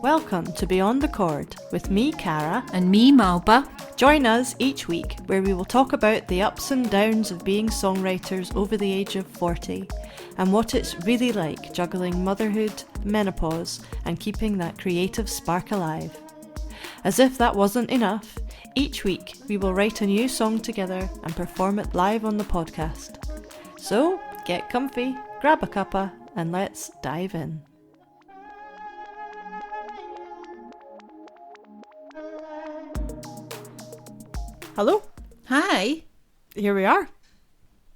Welcome to Beyond the Chord with me, Cara. And me, Malba. Join us each week where we will talk about the ups and downs of being songwriters over the age of 40 and what it's really like juggling motherhood, menopause, and keeping that creative spark alive. As if that wasn't enough, each week we will write a new song together and perform it live on the podcast. So get comfy, grab a cuppa, and let's dive in. Hello. Hi. Here we are.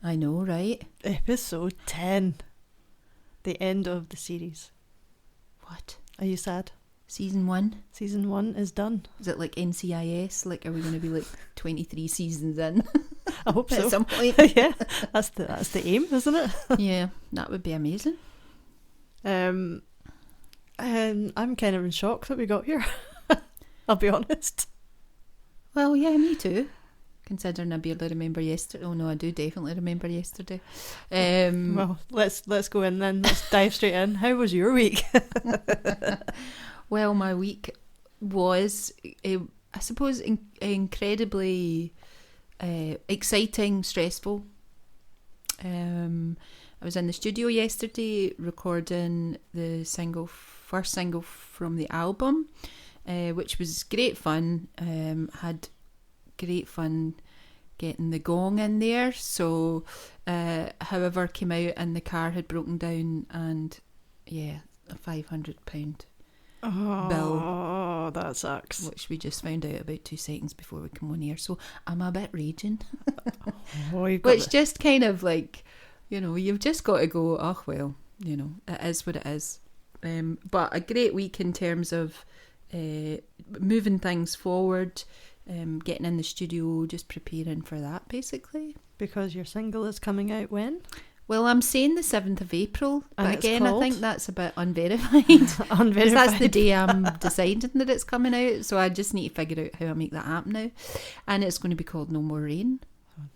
I know, right? Episode 10. The end of the series. What? Are you sad? Season 1? Season 1 is done. Is it like NCIS? Like, are we going to be like 23 seasons in? I hope so. At some point. Yeah, that's the aim, isn't it? Yeah, that would be amazing. And I'm kind of in shock that we got here. I'll be honest. Well, yeah, me too. Considering I barely remember yesterday. Oh no, I do definitely remember yesterday. Well, let's go in then. Let's dive straight in. How was your week? Well, my week was, I suppose, incredibly exciting, stressful. I was in the studio yesterday recording the first single from the album, which was great fun. Had great fun getting the gong in there. So, however, came out and the car had broken down, and yeah, a £500 bill. Oh, that sucks. Which we just found out about 2 seconds before we come on here. So I'm a bit raging. Which just kind of like, you know, you've just got to go, oh well, you know, it is what it is. But a great week in terms of moving things forward, getting in the studio, just preparing for that basically. Because your single is coming out when? Well, I'm saying the 7th of April, And but it's again, called? I think that's a bit unverified. Unverified. Because that's the day I'm deciding that it's coming out, so I just need to figure out how I make that happen now. And it's going to be called No More Rain.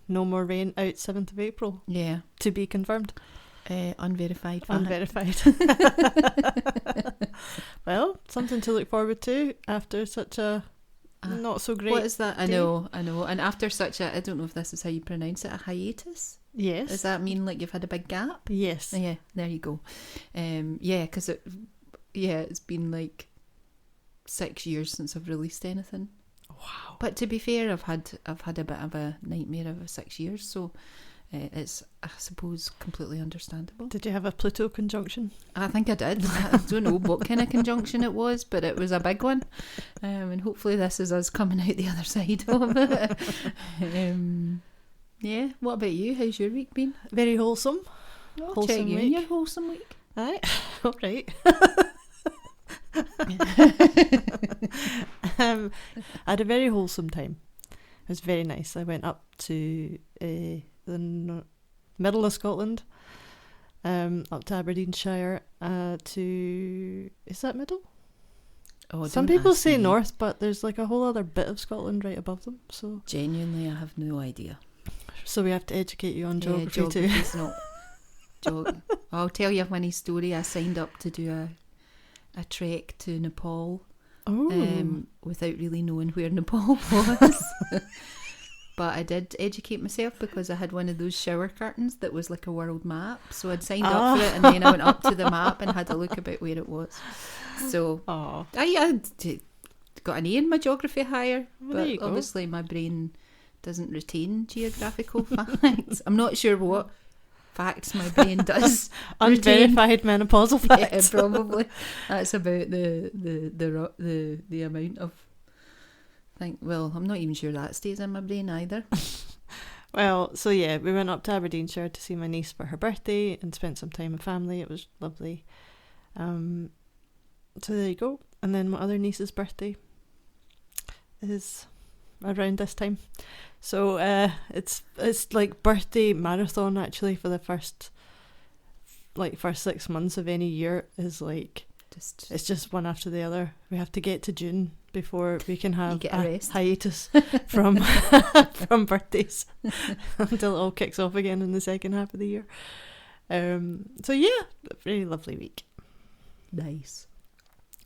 No More Rain, out 7th of April. Yeah. To be confirmed. Unverified. Unverified. Well, something to look forward to after such a not so great. What is that? I day. know. And after such a, I don't know if this is how you pronounce it, a hiatus? Yes. Does that mean like you've had a big gap? Yes. Yeah, there you go. Yeah, because it's been like 6 years since I've released anything. Wow. But to be fair, I've had a bit of a nightmare of 6 years, so it's, I suppose, completely understandable. Did you have a Pluto conjunction? I think I did. I don't know what kind of conjunction it was, but it was a big one. And hopefully this is us coming out the other side of it. Yeah, what about you? How's your week been? Very wholesome. I'll Wholesome check you week. in your wholesome week. Aye. All right. I had a very wholesome time. It was very nice. I went up to the middle of Scotland, up to Aberdeenshire, is that middle? Oh, Some don't people ask say me. north, but there's like a whole other bit of Scotland right above them. Genuinely, I have no idea. So we have to educate you on geography too. Geography's not. I'll tell you a funny story. I signed up to do a trek to Nepal, without really knowing where Nepal was. But I did educate myself because I had one of those shower curtains that was like a world map. So I'd signed up for it, and then I went up to the map and had a look about where it was. So I got an A in my geography higher, Well, but obviously my brain doesn't retain geographical facts. I'm not sure what facts my brain does. Unverified menopausal facts. Yeah, probably. That's about the amount of. Well, I'm not even sure that stays in my brain either. Well, so yeah, we went up to Aberdeenshire to see my niece for her birthday and spent some time with family. It was lovely. So there you go. And then my other niece's birthday is around this time. So it's like birthday marathon actually for the first 6 months of any year is like it's just one after the other. We have to get to June before we can have a hiatus from birthdays until it all kicks off again in the second half of the year. So yeah, a very lovely week. Nice.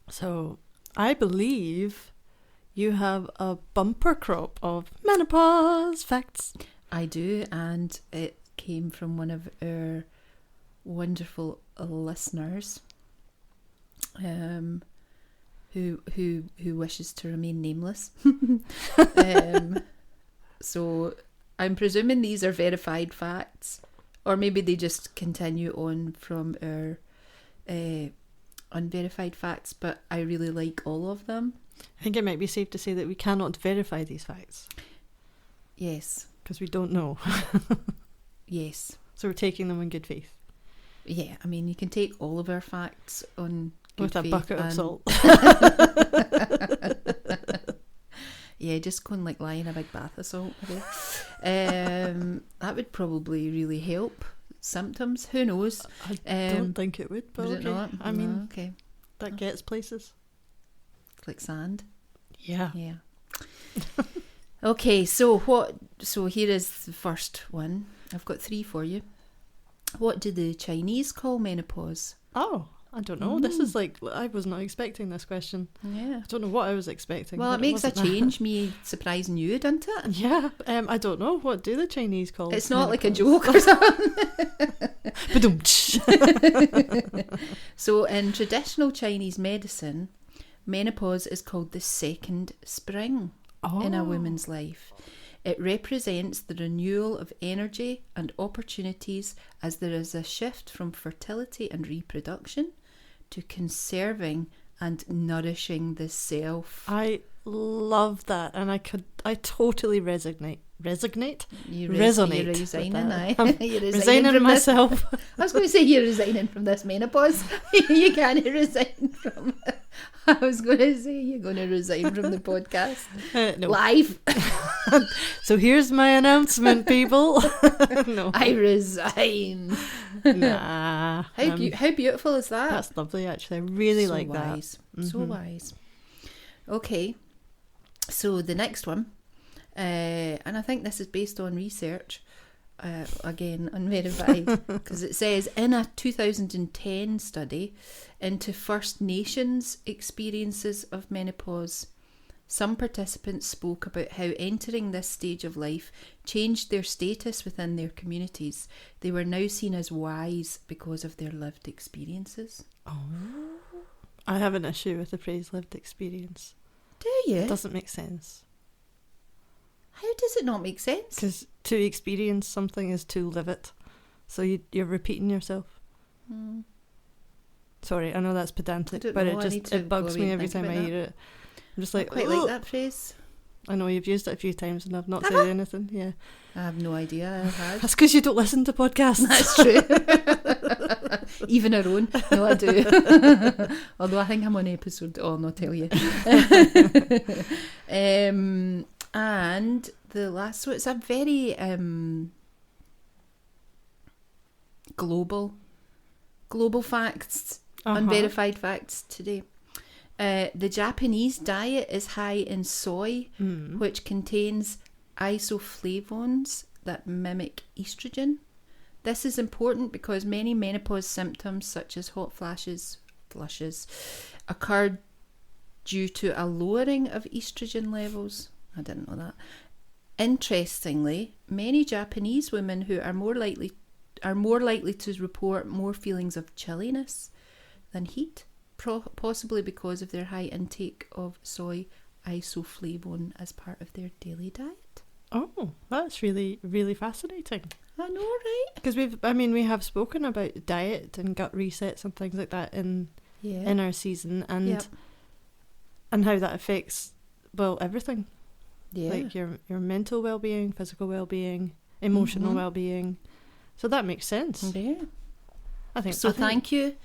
So I believe you have a bumper crop of menopause facts. I do, and it came from one of our wonderful listeners, who wishes to remain nameless. So I'm presuming these are verified facts, or maybe they just continue on from our unverified facts, but I really like all of them. I think it might be safe to say that we cannot verify these facts. Yes. Because we don't know. Yes. So we're taking them in good faith. Yeah, I mean, you can take all of our facts on good with a faith bucket of salt. Yeah, just go and like lie in a big bath of salt. Okay. That would probably really help symptoms. Who knows? I don't think it would, but would it not? I mean, No, okay. that gets places. It's like sand. Yeah. Yeah. Okay, so here is the first one. I've got 3 for you. What do the Chinese call menopause? Oh, I don't know. This is like, I was not expecting this question. Yeah. I don't know what I was expecting. Well, but it makes a wasn't that. change, me surprising you, doesn't it? Yeah. I don't know. What do the Chinese call It's not like a menopause? joke or something. Ba-dum-tsh. So in traditional Chinese medicine, menopause is called the second spring in a woman's life. It represents the renewal of energy and opportunities as there is a shift from fertility and reproduction to conserving and nourishing the self. I love that, and I totally resonate. Resonate? You're Resonate. resigning, aye. I'm You're resigning from this. myself. I was going to say you're resigning from this menopause. You can't resign from it. I was going to say you're going to resign from the podcast. No. Live. So here's my announcement, people. No. I resign. Nah. How beautiful is that? That's lovely, actually. I really So like wise. that. So wise. Okay. So the next one, and I think this is based on research, again unverified, because it says in a 2010 study into First Nations experiences of menopause, some participants spoke about how entering this stage of life changed their status within their communities. They were now seen as wise because of their lived experiences. Oh. I have an issue with the phrase lived experience. Do you? It doesn't make sense. How does it not make sense? Because to experience something is to live it. So you're repeating yourself. Sorry, I know that's pedantic, but it bugs me every time I hear it. I'm just like, I quite like that phrase. I know you've used it a few times and I've not said anything. Yeah, I have no idea I have. That's because you don't listen to podcasts. That's true. Even our own. No, I do. Although I think I'm on episode. Oh, I'll not tell you. And the last, so it's a very global facts, unverified facts today. The Japanese diet is high in soy, which contains isoflavones that mimic estrogen. This is important because many menopause symptoms, such as hot flushes, occur due to a lowering of estrogen levels. I didn't know that. Interestingly, many Japanese women who are more likely to report more feelings of chilliness than heat, possibly because of their high intake of soy isoflavone as part of their daily diet. Oh, that's really, really fascinating. I know, right? Because we have spoken about diet and gut resets and things like that in our season, and how that affects, well, everything. Yeah. Like your mental well-being, physical well-being, emotional well-being. So that makes sense. Yeah. I think thank you.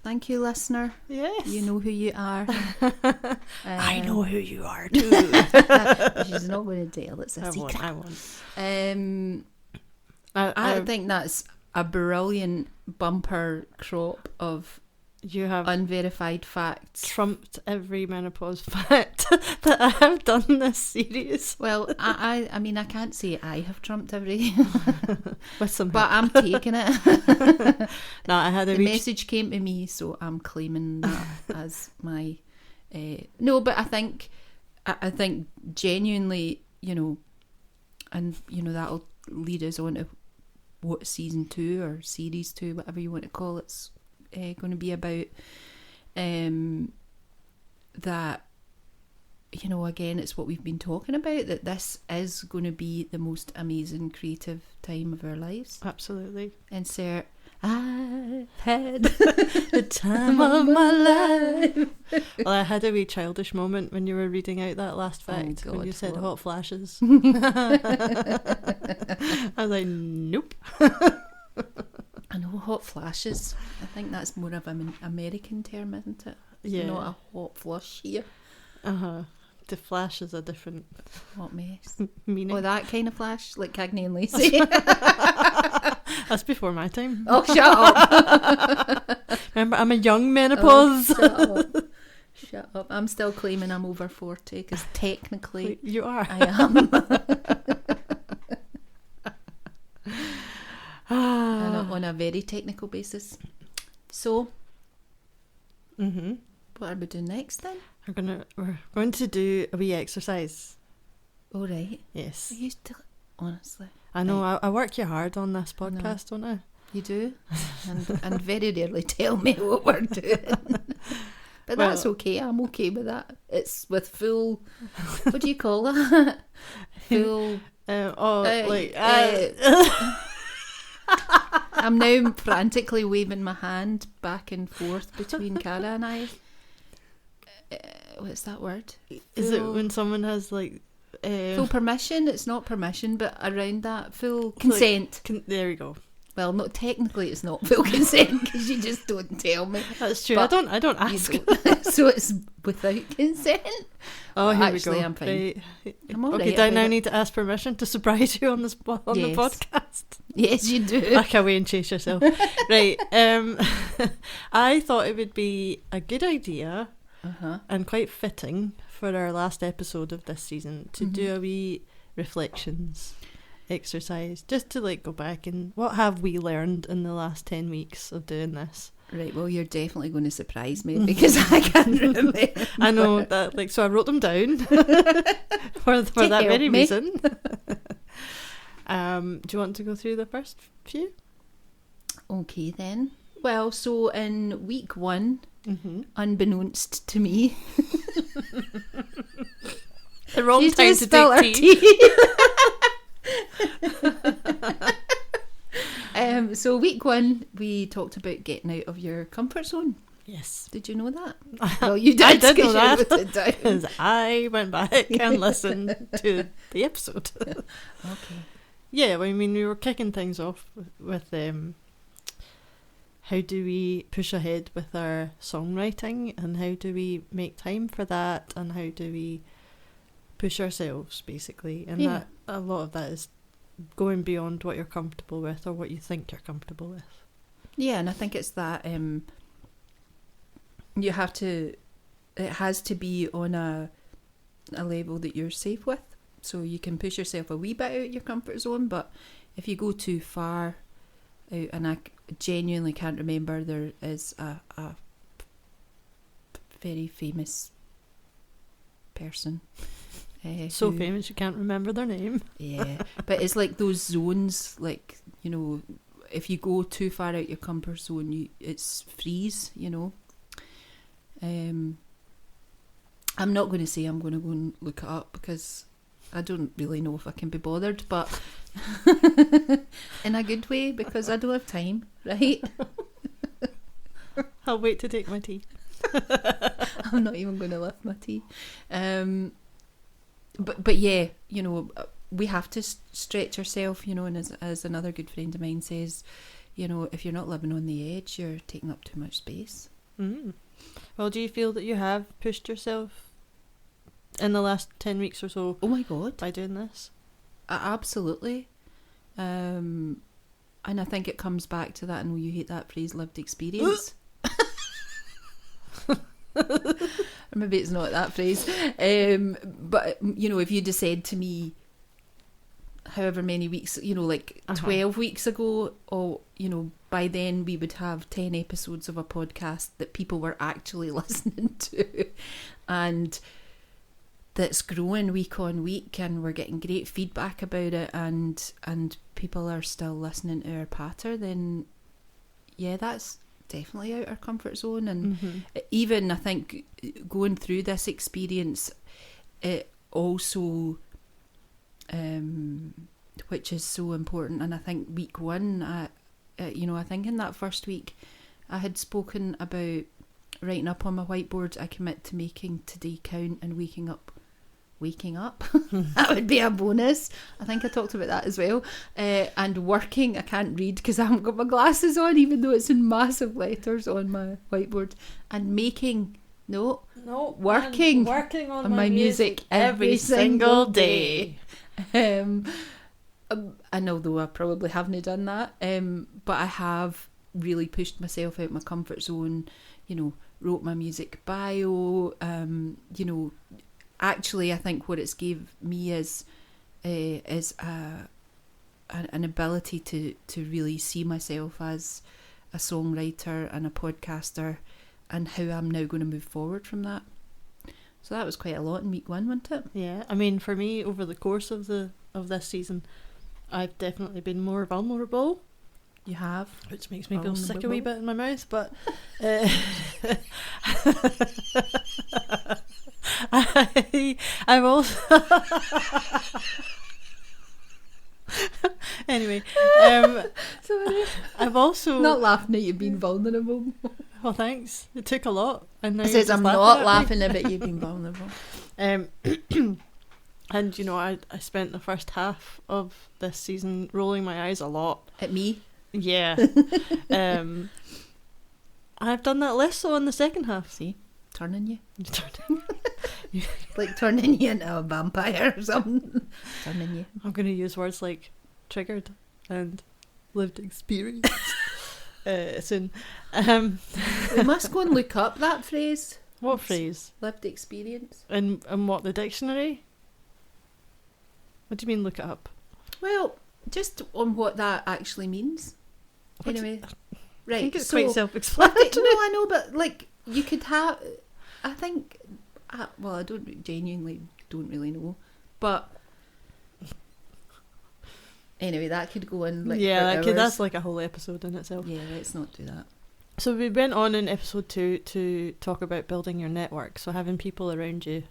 Thank you, listener. Yes. You know who you are. I know who you are too. She's not going to tell. It's a secret. I won't. I think that's a brilliant bumper crop of you have unverified facts. Trumped every menopause fact that I have done in this series. Well, I mean, I can't say I have trumped every, with some but I'm taking it. No, I had the message came to me, so I'm claiming that as my No, but I think genuinely, and that'll lead us on to what season 2 or series 2, whatever you want to call it's going to be about. That, again, it's what we've been talking about, that this is going to be the most amazing creative time of our lives. Absolutely. Insert, I've had the time of my life. Well, I had a wee childish moment when you were reading out that last fact, God, when you said what? hot flashes. I was like, nope. I know, hot flashes. I think that's more of an American term, isn't it? It's Yeah. not a hot flush here. The flash is a different Hot mess. meaning. Oh, that kind of flash, like Cagney and Lacey. That's before my time. Oh, shut up. Remember, I'm a young menopause. Shut up. I'm still claiming I'm over 40 because technically You are. I am. And on a very technical basis. So, what are we doing next then? We're going to do a wee exercise. All right. Yes. I used to, honestly. I know, Right. I work you hard on this I know. podcast, don't I? You do? And very rarely tell me what we're doing. But that's okay. I'm okay with that. It's with full, what do you call that? Full. I'm now frantically waving my hand back and forth between Cara and I. What's that word? Is it when someone has like... full permission? It's not permission, but around that. Full consent. there we go. Well, not technically it's not full consent because you just don't tell me. That's true. But I don't ask. So it's without consent. Oh, here Actually, we go. I'm fine. Right. I'm all okay, right do I about now it. need to ask permission to surprise you on the Yes. podcast? Yes, you do. Back away and chase yourself. Right. I thought it would be a good idea and quite fitting for our last episode of this season to do a wee reflections exercise, just to like go back and what have we learned in the last 10 weeks of doing this. Right, well, you're definitely going to surprise me because I can't remember. I know that, like, so I wrote them down for that very reason. Do you want to go through the first few? Okay, then. Well, so in week 1, unbeknownst to me, the wrong she's time just to spilled take her tea. So week 1, we talked about getting out of your comfort zone. Yes. Did you know that? Well, you did. I did 'cause know you that. wrote it down. Because I went back and listened to the episode. Okay. Yeah, well, I mean, we were kicking things off with how do we push ahead with our songwriting and how do we make time for that and how do we push ourselves, basically. And that a lot of that is going beyond what you're comfortable with or what you think you're comfortable with. Yeah, and I think it's that you have to, it has to be on a level that you're safe with. So you can push yourself a wee bit out your comfort zone, but if you go too far out, and I genuinely can't remember, there is a very famous person. So who- famous you can't remember their name. Yeah, but it's like those zones, like, if you go too far out your comfort zone, it's freeze, I'm not going to say I'm going to go and look it up because I don't really know if I can be bothered, but in a good way, because I don't have time, right? I'll wait to take my tea. I'm not even going to lift my tea. But yeah, we have to stretch ourselves, and as another good friend of mine says, if you're not living on the edge, you're taking up too much space. Well, do you feel that you have pushed yourself in the last 10 weeks or so? Oh my God. By doing this? Absolutely. And I think it comes back to that, I know you hate that phrase, lived experience. Or maybe it's not that phrase. But, if you'd have said to me however many weeks, 12 weeks ago, or, by then we would have 10 episodes of a podcast that people were actually listening to. and that's growing week on week, and we're getting great feedback about it, and people are still listening to our patter, then yeah, that's definitely out our comfort zone. And even I think going through this experience, it also which is so important, and I think week one, I think in that first week I had spoken about writing up on my whiteboard, I commit to making today count and waking up. That would be a bonus. I think I talked about that as well. And working, I can't read because I haven't got my glasses on, even though it's in massive letters on my whiteboard. And working on my music every single day. And although I probably haven't done that, but I have really pushed myself out my comfort zone, wrote my music bio, actually I think what it's gave me is an ability to really see myself as a songwriter and a podcaster, and how I'm now going to move forward from that. So that was quite a lot in week one, wasn't it? Yeah, I mean, for me, over the course of this season, I've definitely been more vulnerable. You have, which makes me feel sick a wee bit in my mouth, but I've also anyway, sorry, I've also not laughing at you being vulnerable. Well, thanks. It took a lot, and now it says I'm not laughing at you being vulnerable. And I spent the first half of this season rolling my eyes a lot at me. Yeah. I've done that less so in the second half. See, turning you. Like turning you into a vampire or something. Turning you. I'm going to use words like triggered and lived experience soon. We must go and look up that phrase. What phrase? Lived experience. In what, the dictionary? What do you mean look it up? Well, just on what that actually means. Anyway, right. I think it's quite self-explanatory. No, I know, but like you could have. I think. I genuinely don't really know, but anyway, that could go in like that's like a whole episode in itself. Yeah, let's not do that. So we went on in episode 2 to talk about building your network. So having people around you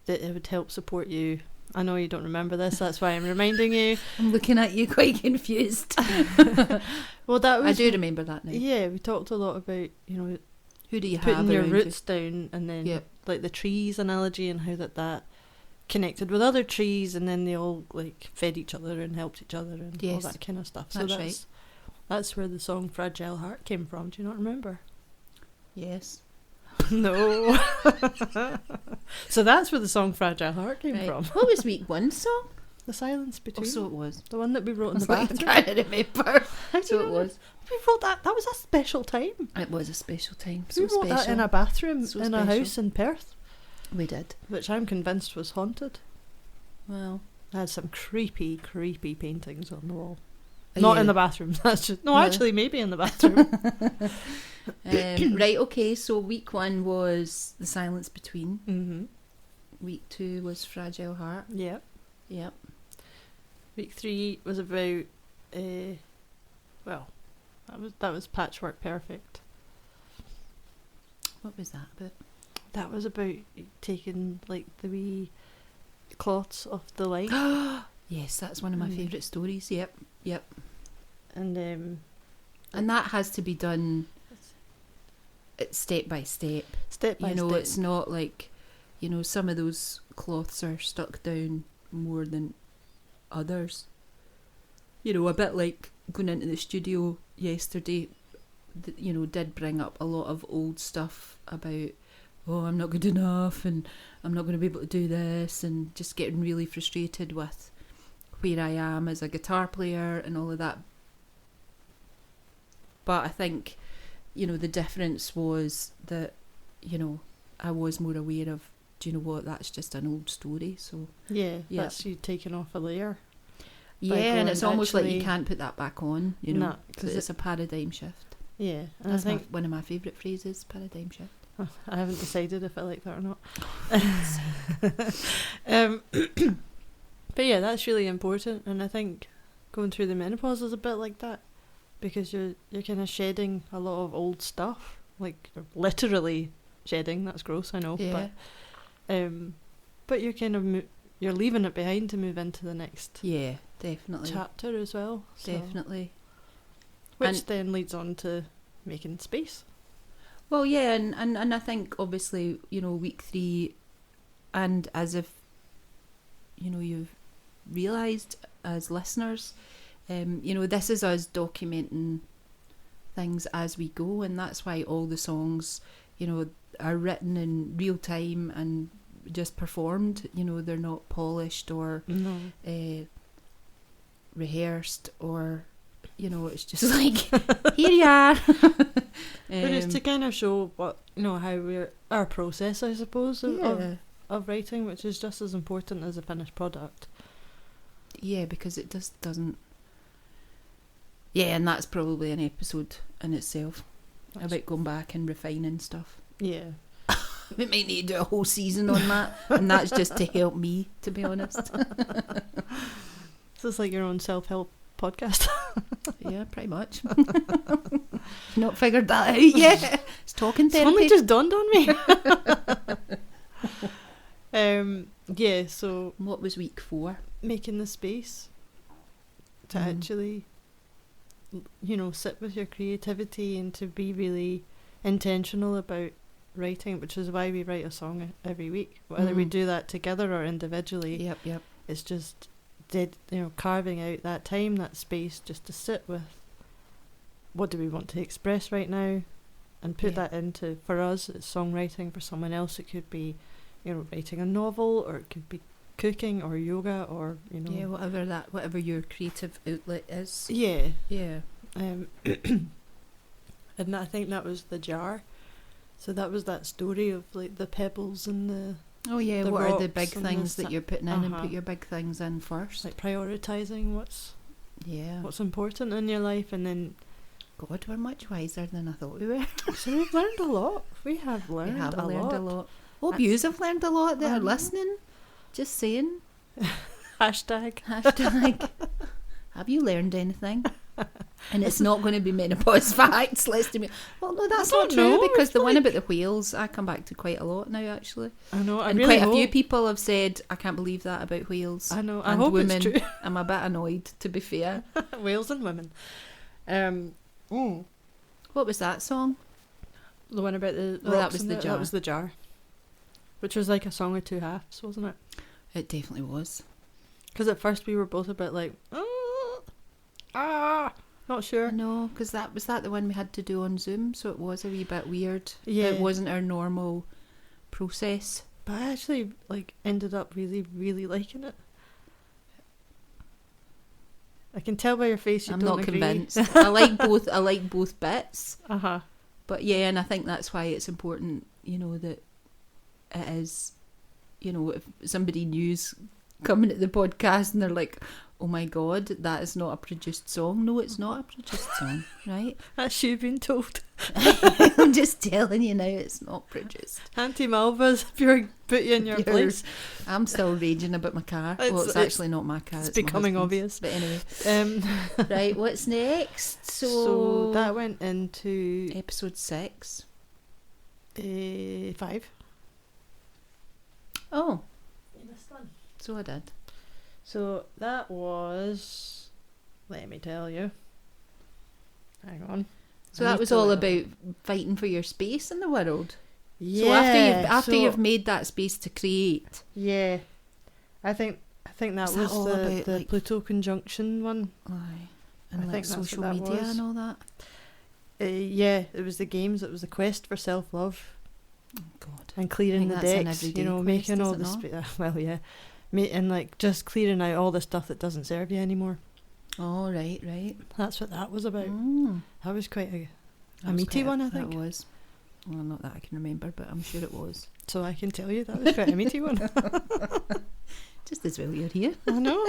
that it would help support you. I know you don't remember this, that's why I'm reminding you. I'm looking at you quite confused. Well, that was, I do remember that now. Yeah, we talked a lot about, who do you putting have your around roots down, and then like the trees analogy, and how that connected with other trees, and then they all like fed each other and helped each other and all that kind of stuff. So that's right. That's where the song Fragile Heart came from. Do you not remember? Yes. No. So that's where the song Fragile Heart came from. What was week one's song? The Silence Between. Oh, so it was. The one that we wrote in the bathroom. I can't remember. So it was. We wrote that. That was a special time. It was a special time. We wrote that in a bathroom in a house in Perth. We did. Which I'm convinced was haunted. Well, I had some creepy paintings on the wall. Not in the bathroom. That's just actually maybe in the bathroom. Right. Okay. So week one was The Silence Between. Mm-hmm. Week 2 was Fragile Heart. Yep. Week 3 was about that was Patchwork Perfect. What was that about? That was about taking like the wee cloths off the line. Yes, that's one of my favourite stories. Yep. And that has to be done step by step. Step. It's not like, some of those cloths are stuck down more than others. A bit like going into the studio yesterday, did bring up a lot of old stuff about, I'm not good enough and I'm not going to be able to do this, and just getting really frustrated with where I am as a guitar player and all of that. But I think, the difference was that, I was more aware of, do you know what, that's just an old story. So that's you taking off a layer. Yeah, and it's almost like you can't put that back on, because it's a paradigm shift. Yeah, and that's one of my favourite phrases, paradigm shift. I haven't decided if I like that or not. But yeah, that's really important, and I think going through the menopause is a bit like that, because you're kind of shedding a lot of old stuff, like literally shedding. That's gross, I know, but you're kind of you're leaving it behind to move into the next definitely chapter as well. So. Definitely. Which then leads on to making space. Well, yeah, and I think obviously, week 3, and as if, you've realised as listeners, this is us documenting things as we go, and that's why all the songs, are written in real time and just performed. They're not polished or rehearsed or... it's just like, here you are. But it's to kind of show what, how our process, I suppose, of writing, which is just as important as a finished product. Yeah, because it just doesn't... Yeah, and that's probably an episode in itself, about going back and refining stuff. Yeah. We might need to do a whole season on that, and that's just to help me, to be honest. So it's like your own self-help podcast. Yeah, pretty much. Not figured that out yet. It's talking therapy. Something just dawned on me. Yeah, so what was week 4? Making the space to actually, sit with your creativity and to be really intentional about writing, which is why we write a song every week. Whether we do that together or individually, yep. It's just carving out that time, that space, just to sit with what do we want to express right now, and put that into, for us it's songwriting, for someone else it could be writing a novel, or it could be cooking or yoga, or whatever your creative outlet is. And I think that was the jar. So that was that story of like the pebbles and the what are the big rocks things that you're putting in, and put your big things in first, like prioritising what's important in your life. And then God, we're much wiser than I thought we were. So we've learned a lot. We have learned a lot. Hope yous have learned a lot that are listening. Just saying. Hashtag. Have you learned anything? And it's not going to be menopause facts. Well, no, that's not true, because the one about the whales I come back to quite a lot now, actually. I know. And quite a few people have said, I can't believe that about whales. I know. I hope women. It's true. I'm a bit annoyed, to be fair. Whales and women. What was that song? The one about the rocks. That was the jar. That was the jar. Which was like a song of 2 halves, wasn't it? It definitely was. Because at first we were both a bit like, not sure. No, because that was the one we had to do on Zoom, so it was a wee bit weird. Yeah. It wasn't our normal process. But I actually ended up really, really liking it. I can tell by your face you I'm don't not agree. convinced. I like both bits. But yeah, and I think that's why it's important, that it is, if somebody new's coming at the podcast and they're like, oh my God, that is not a produced song. No, it's not a produced song, right? That's you been told. I'm just telling you now, it's not produced. Auntie Malva's put you in your place. I'm still raging about my car. It's actually not my car. It's becoming obvious. But anyway. Right, what's next? So that went into... Episode 6. 5. Oh. You missed one. So I did. So that was... Let me tell you. Hang on. So that was all about fighting for your space in the world. Yeah. So after you've made that space to create. Yeah. I think that was the Pluto conjunction one. Aye. And I think social media and all that. Yeah, it was the games. It was the quest for self-love. Oh God. And clearing the decks. Making all the space. Well, yeah. And just clearing out all the stuff that doesn't serve you anymore. Oh, right. That's what that was about. That was quite a meaty one, I think. That was. Well, not that I can remember, but I'm sure it was. So I can tell you that was quite a meaty one. Just as well you're here. I know.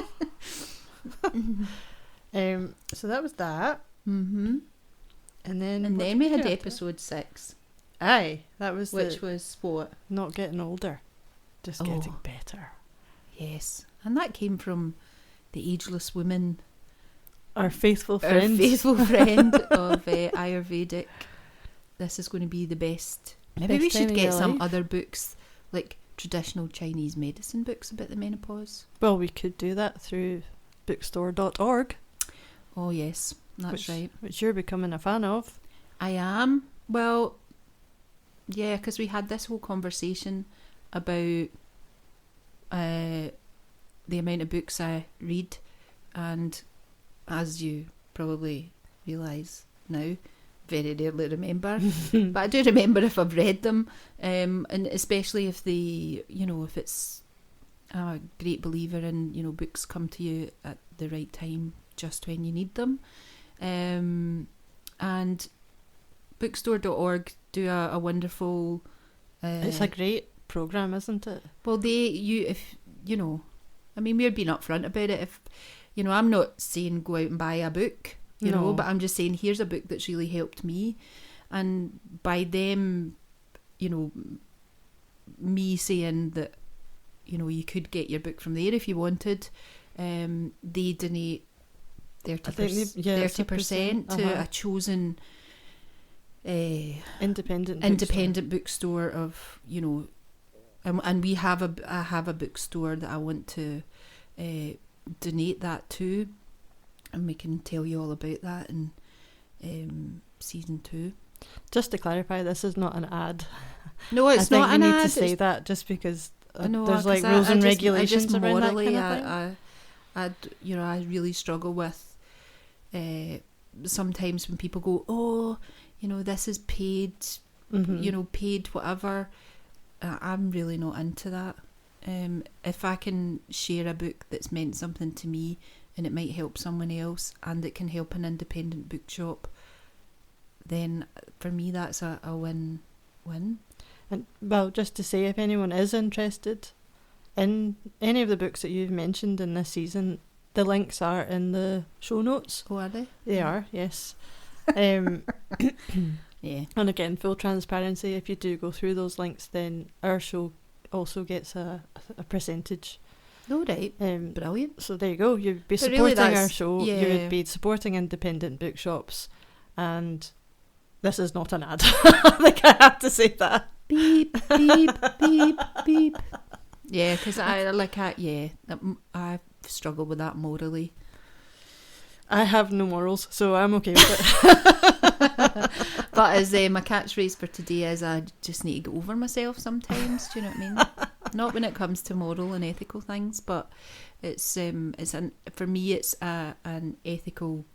So that was that. Mm-hmm. And then we had episode 6. Aye, that was which was what? not getting older, just getting better. Yes, and that came from the ageless woman, Our faithful friend. of Ayurvedic. This is going to be the best. Maybe we Best time should of get your some life. other books, like traditional Chinese medicine books about the menopause. Well, we could do that through bookstore.org, Oh yes, that's right. which you're becoming a fan of. I am. Well, yeah, because we had this whole conversation about the amount of books I read, and as you probably realise now, very rarely remember. But I do remember if I've read them, and especially if if it's a great believer in, books come to you at the right time, just when you need them. And bookstore.org do a wonderful... It's a great programme, isn't it? Well, we're being upfront about it. If, I'm not saying go out and buy a book, No. but I'm just saying here's a book that's really helped me. And by them, me saying that, you could get your book from there if you wanted, they donate 30% to a chosen independent bookstore of, and I have a bookstore that I want to donate that to, and we can tell you all about that in season 2. Just to clarify, this is not an ad. No, it's I not think an we need ad. to say that just because No, there's like 'cause rules and I regulations just around that morally, kind of thing. I really struggle with sometimes when people go, oh, this is paid, paid whatever. I'm really not into that. If I can share a book that's meant something to me and it might help someone else and it can help an independent bookshop, then for me that's a win-win. And well, just to say, if anyone is interested in any of the books that you've mentioned in this season, the links are in the show notes. Oh, are they? They are, yes. Yeah. And again, full transparency, if you do go through those links, then our show also gets a percentage. Oh, right. Brilliant. So there you go. You'd be But supporting really our show. yeah. You would be supporting independent bookshops. And this is not an ad. I think I have to say that. Beep, beep, beep, beep. Yeah, because I've struggled with that morally. I have no morals, so I'm okay with it. But as my catchphrase for today is, I just need to get over myself sometimes. Do you know what I mean? Not when it comes to moral and ethical things, but for me it's an ethical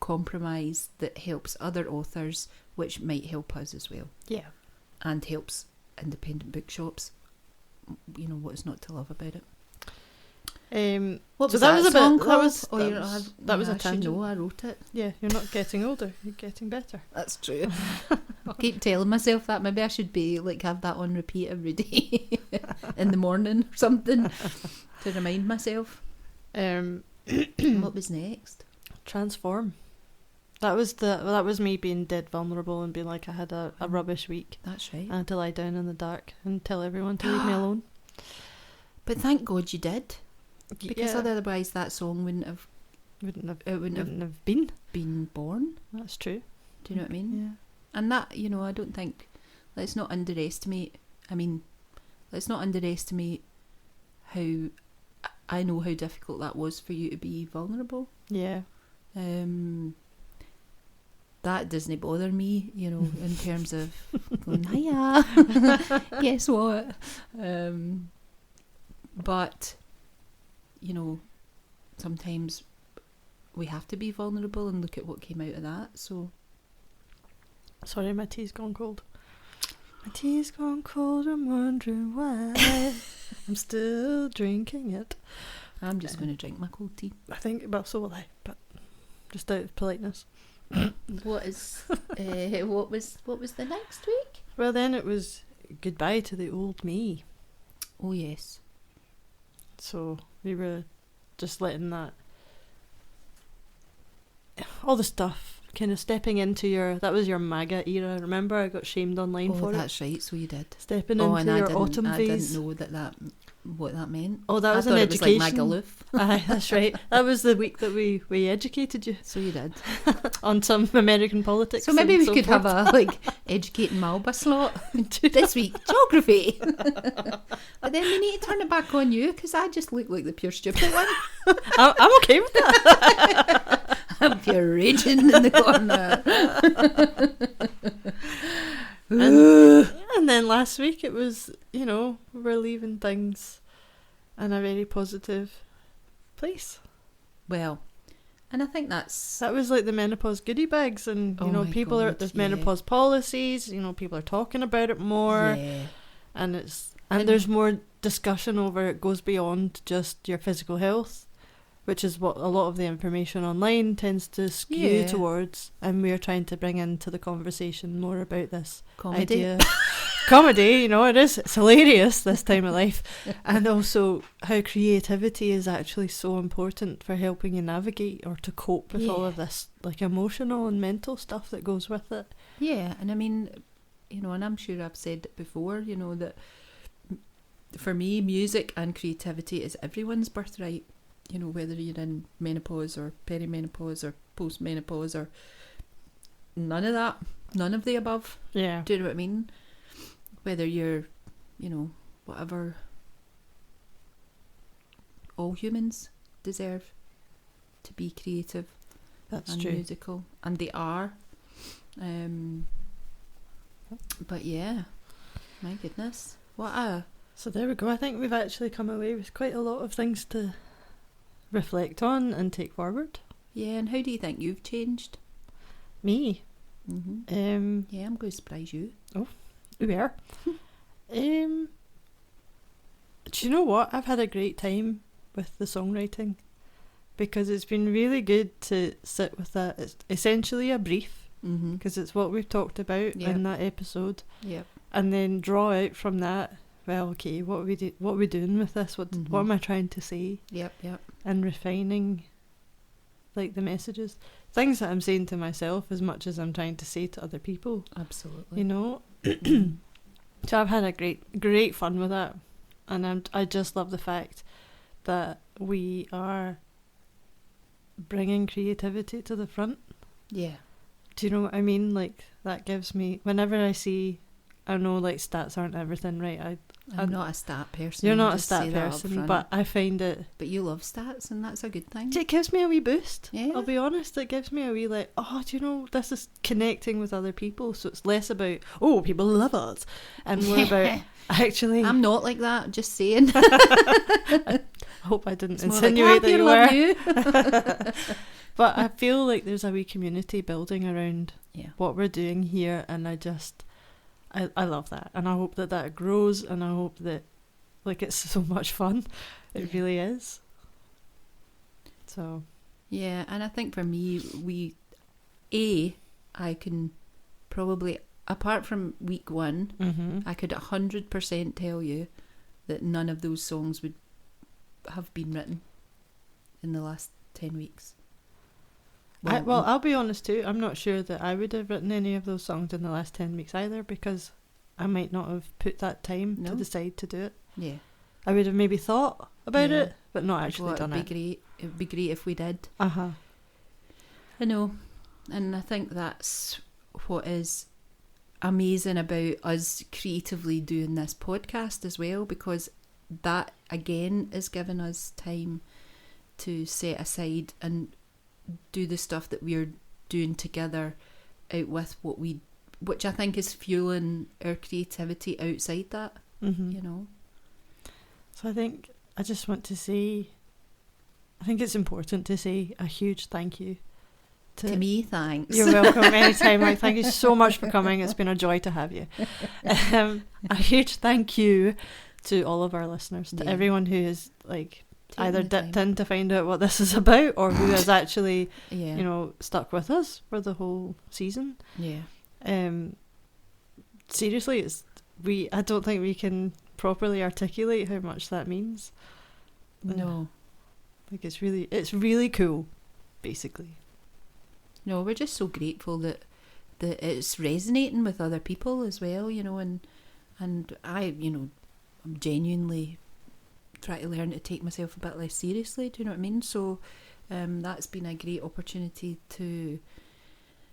compromise that helps other authors, which might help us as well. Yeah. And helps independent bookshops. What's not to love about it? What was that? Was a song bit. called? That was a I should tangent. know, I wrote it. Yeah, you're not getting older. You're getting better. That's true. I'll keep telling myself that. Maybe I should be have that on repeat every day in the morning or something to remind myself. What was next? Transform. That was me being dead vulnerable and being like I had a rubbish week. That's right. I had to lie down in the dark and tell everyone to leave me alone. But thank God you did, because Yeah. otherwise that song wouldn't have been born. That's true. Do you know what I mean? Yeah. And that, I don't think, let's not underestimate how, I know how difficult that was for you to be vulnerable. Yeah. That doesn't bother me, in terms of going, hiya, guess what? But, sometimes we have to be vulnerable and look at what came out of that, so... Sorry, my tea's gone cold. My tea's gone cold, I'm wondering why. I'm still drinking it. I'm just going to drink my cold tea. I think, well, so will I, but just out of politeness. What was the next week? Well, then it was goodbye to the old me. Oh, yes. So we were just letting that, all the stuff kind of stepping into that was your MAGA era. Remember, I got shamed online for it. Oh, that's right. So you did. Stepping into your autumn phase. I didn't know what that meant. Oh, that was an education. It was like Magaluf. Aye, that's right. That was the week that we educated you. So you did. On some American politics. So maybe we could have a educating Malba slot this week, geography. But then we need to turn it back on you because I just look like the pure stupid one. I'm okay with that. I'm pure raging in the corner. And then last week it was, we're leaving things in a very positive place. Well, and I think that was like the menopause goodie bags, and there's menopause policies, people are talking about it more, and there's more discussion over it goes beyond just your physical health, which is what a lot of the information online tends to skew towards, and we're trying to bring into the conversation more about this idea. Comedy, it's hilarious this time of life, and also how creativity is actually so important for helping you navigate or to cope with all of this like emotional and mental stuff that goes with it. Yeah, and I mean, and I'm sure I've said it before, that for me, music and creativity is everyone's birthright. Whether you're in menopause or perimenopause or postmenopause or none of that, none of the above. Yeah. Do you know what I mean? Whether you're, whatever. All humans deserve to be creative. That's and true. Musical. And they are. But yeah, my goodness. So there we go. I think we've actually come away with quite a lot of things to reflect on and take forward. Yeah, and how do you think you've changed? Me? Mm-hmm. Yeah, I'm going to surprise you. Oh, we are. Do you know what? I've had a great time with the songwriting because it's been really good to sit with that. It's essentially a brief because it's what we've talked about in that episode. Yep. And then draw out from that. Well, okay, what are we doing with this? What am I trying to say? Yep. And refining, like, the messages, things that I'm saying to myself as much as I'm trying to say to other people. Absolutely. So I've had a great fun with that, and I just love the fact that we are bringing creativity to the front. Yeah. Do you know what I mean? Like, that gives me, whenever I know like stats aren't everything, right? I'm not a stat person. You're not a stat person, but I find it. But you love stats, and that's a good thing. It gives me a wee boost. Yeah. I'll be honest, it gives me a wee like, do this is connecting with other people, so it's less about, people love us, and more about actually. I'm not like that, just saying. I hope I didn't insinuate that you were. But I feel like there's a wee community building around what we're doing here, and I love that, and I hope that grows, and I hope that it's so much fun. It really is. So yeah, and I think for me, I can probably, apart from week 1, I could 100% tell you that none of those songs would have been written in the last 10 weeks. I'll be honest too, I'm not sure that I would have written any of those songs in the last 10 weeks either, because I might not have put that time to decide to do it. Yeah. I would have maybe thought about it, but not actually done it. It would be great if we did. Uh-huh. I know. And I think that's what is amazing about us creatively doing this podcast as well, because that, again, is giving us time to set aside and do the stuff that we're doing together out with which I think is fueling our creativity outside that, So I think I just want to say, I think it's important to say a huge thank you to me. Thanks. You're welcome anytime. Thank you so much for coming. It's been a joy to have you. A huge thank you to all of our listeners, to everyone who is either dipped in to find out what this is about, or who has actually stuck with us for the whole season. Seriously, I don't think we can properly articulate how much that means. No. It's really cool, basically. No, we're just so grateful that it's resonating with other people as well, you know, and I, you know, I'm genuinely trying to learn to take myself a bit less seriously, do you know what I mean? So that's been a great opportunity to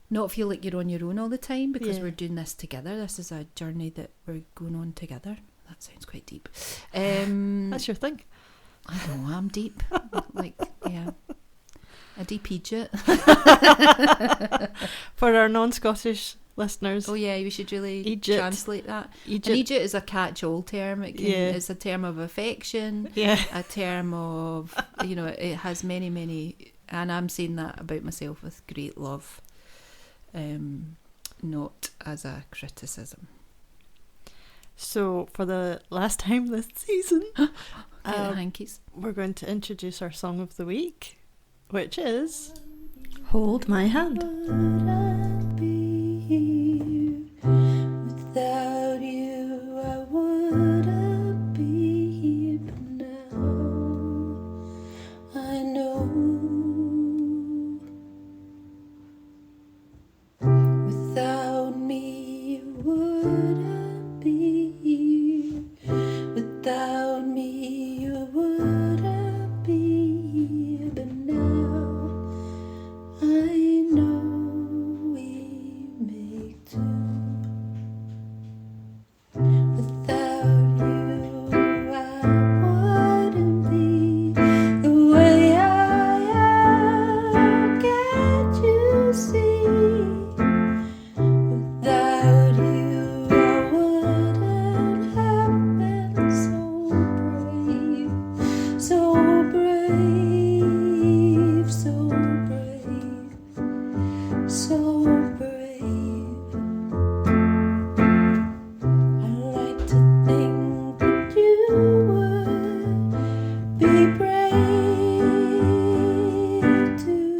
not feel like you're on your own all the time, because we're doing this together. This is a journey that we're going on together. That sounds quite deep. That's your thing. I don't know, I'm deep. Like, yeah. A deep Egypt. For our non-Scottish listeners. Oh yeah, we should really Egypt. Translate that. Egypt. And Egypt is a catch-all term. It's a term of affection. Yeah. A term of, you know, it has many, many, and I'm saying that about myself with great love, not as a criticism. So for the last time this season, hankies. We're going to introduce our song of the week, which is Hold My Hand. Without you, I wouldn't be here, but now I know. Without me, you wouldn't be here. Without me, you wouldn't be here, but now I know we make two. Without you, I wouldn't be the way I am. Can't you see? Without you, I wouldn't have been so brave, so brave, so brave. I like to think that you would be brave too.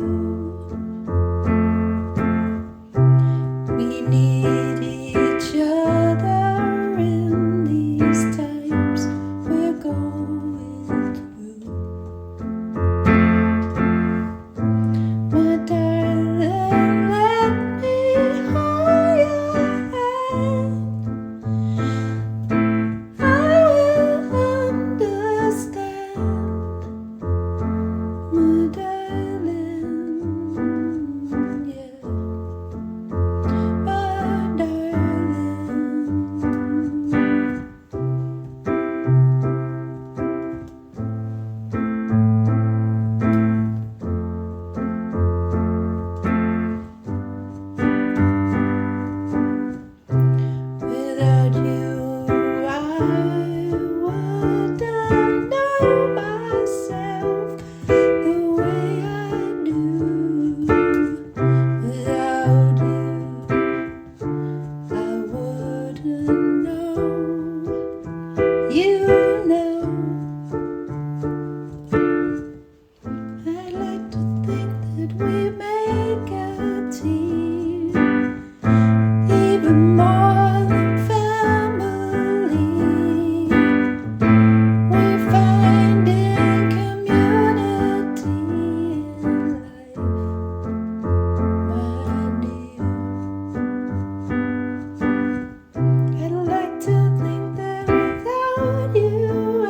We need each other in these times we're going through. My darling, let me hold your hand. I will understand, my darling, yeah, my darling. Without you, I wouldn't know myself the way I do. Without you, I wouldn't know. You know, I'd like to think that we make a team, even more than family. We're finding community in life, my dear. I'd like to think that without you, I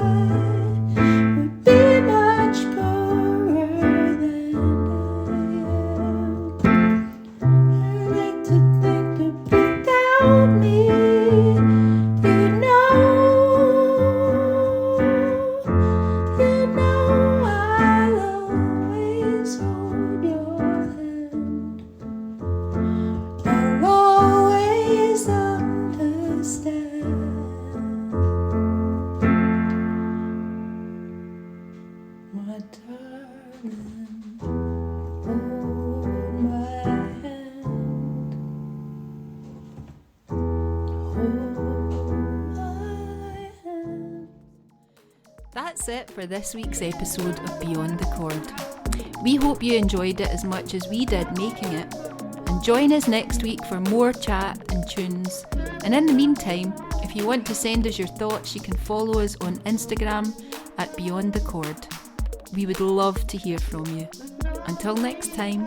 would be much poorer than I am. I like to think that without me, I'll always hold your hand. I'll always understand, my darling. Hold my hand. Hold my hand. That's it for this week's episode of Beyond the Chord. We hope you enjoyed it as much as we did making it. And join us next week for more chat and tunes. And in the meantime, if you want to send us your thoughts, you can follow us on Instagram at Beyond the Chord. We would love to hear from you. Until next time.